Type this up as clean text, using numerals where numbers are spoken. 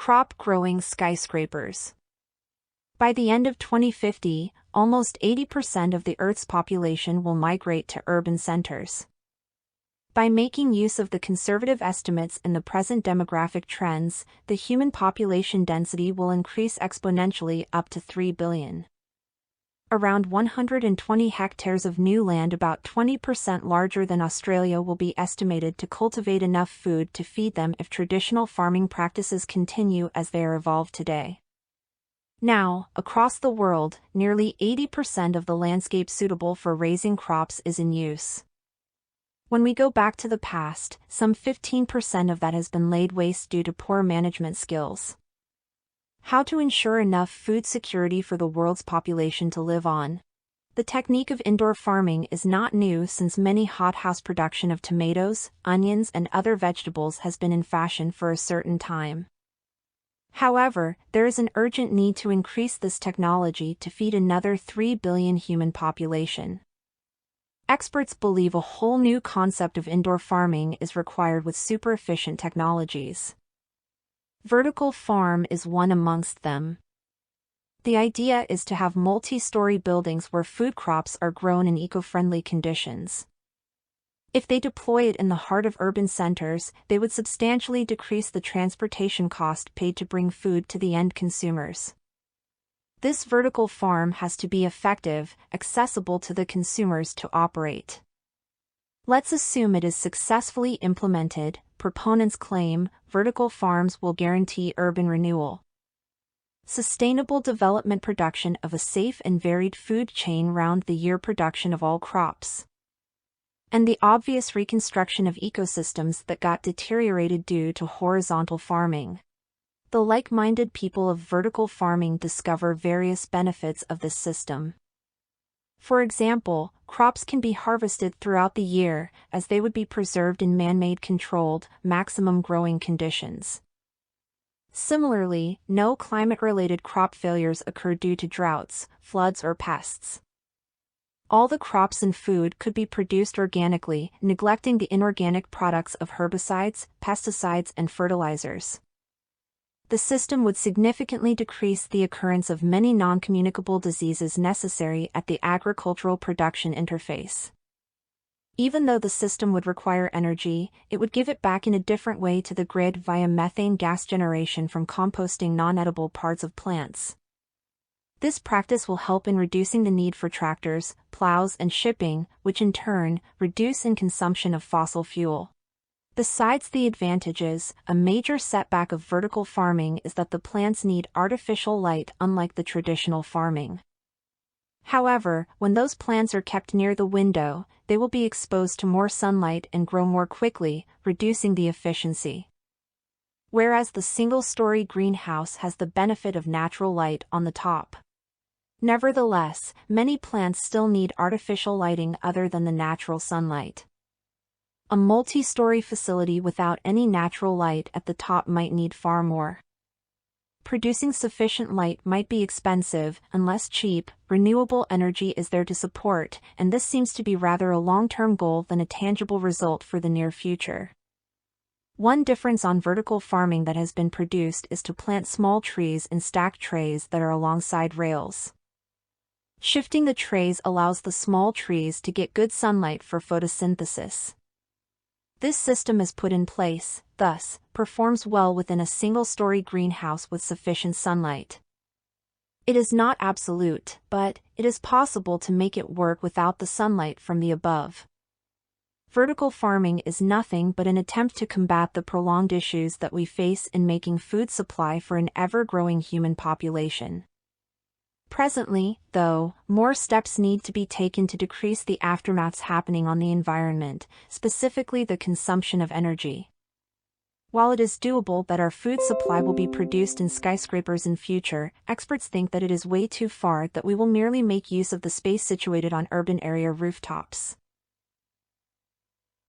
Crop-growing skyscrapers. By the end of 2050, almost 80% of the Earth's population will migrate to urban centers. By making use of the conservative estimates in the present demographic trends, the human population density will increase exponentially up to 3 billion. Around 120 hectares of new land, about 20% larger than Australia, will be estimated to cultivate enough food to feed them if traditional farming practices continue as they are evolved today. Now, across the world, nearly 80% of the landscape suitable for raising crops is in use. When we go back to the past, some 15% of that has been laid waste due to poor management skills. How to ensure enough food security for the world's population to live on? The technique of indoor farming is not new, since many hothouse production of tomatoes, onions, and other vegetables has been in fashion for a certain time. However, there is an urgent need to increase this technology to feed another 3 billion human population. Experts believe a whole new concept of indoor farming is required with super efficient technologies. Vertical farm is one amongst them. The idea is to have multi-story buildings where food crops are grown in eco-friendly conditions. If they deploy it in the heart of urban centers, they would substantially decrease the transportation cost paid to bring food to the end consumers. This vertical farm has to be effective, accessible to the consumers to operate. Let's assume it is successfully implemented. Proponents claim vertical farms will guarantee urban renewal, sustainable development, production of a safe and varied food chain round-the-year production of all crops, and the obvious reconstruction of ecosystems that got deteriorated due to horizontal farming. The like-minded people of vertical farming discover various benefits of this system. For example, crops can be harvested throughout the year, as they would be preserved in man-made controlled, maximum growing conditions. Similarly, no climate-related crop failures occur due to droughts, floods, or pests. All the crops and food could be produced organically, neglecting the inorganic products of herbicides, pesticides, and fertilizers. The system would significantly decrease the occurrence of many non-communicable diseases necessary at the agricultural production interface. Even though the system would require energy, it would give it back in a different way to the grid via methane gas generation from composting non-edible parts of plants. This practice will help in reducing the need for tractors, plows, and shipping, which in turn reduce in consumption of fossil fuel. Besides the advantages, a major setback of vertical farming is that the plants need artificial light, unlike the traditional farming. However, when those plants are kept near the window, they will be exposed to more sunlight and grow more quickly, reducing the efficiency. Whereas the single-story greenhouse has the benefit of natural light on the top. Nevertheless, many plants still need artificial lighting other than the natural sunlight. A multi-story facility without any natural light at the top might need far more. Producing sufficient light might be expensive and less cheap. Renewable energy is there to support, and this seems to be rather a long-term goal than a tangible result for the near future. One difference on vertical farming that has been produced is to plant small trees in stacked trays that are alongside rails. Shifting the trays allows the small trees to get good sunlight for photosynthesis. This system is put in place, thus, performs well within a single-story greenhouse with sufficient sunlight. It is not absolute, but it is possible to make it work without the sunlight from the above. Vertical farming is nothing but an attempt to combat the prolonged issues that we face in making food supply for an ever-growing human population. Presently, though, more steps need to be taken to decrease the aftermaths happening on the environment, specifically the consumption of energy. While it is doable that our food supply will be produced in skyscrapers in future, experts think that it is way too far that we will merely make use of the space situated on urban area rooftops.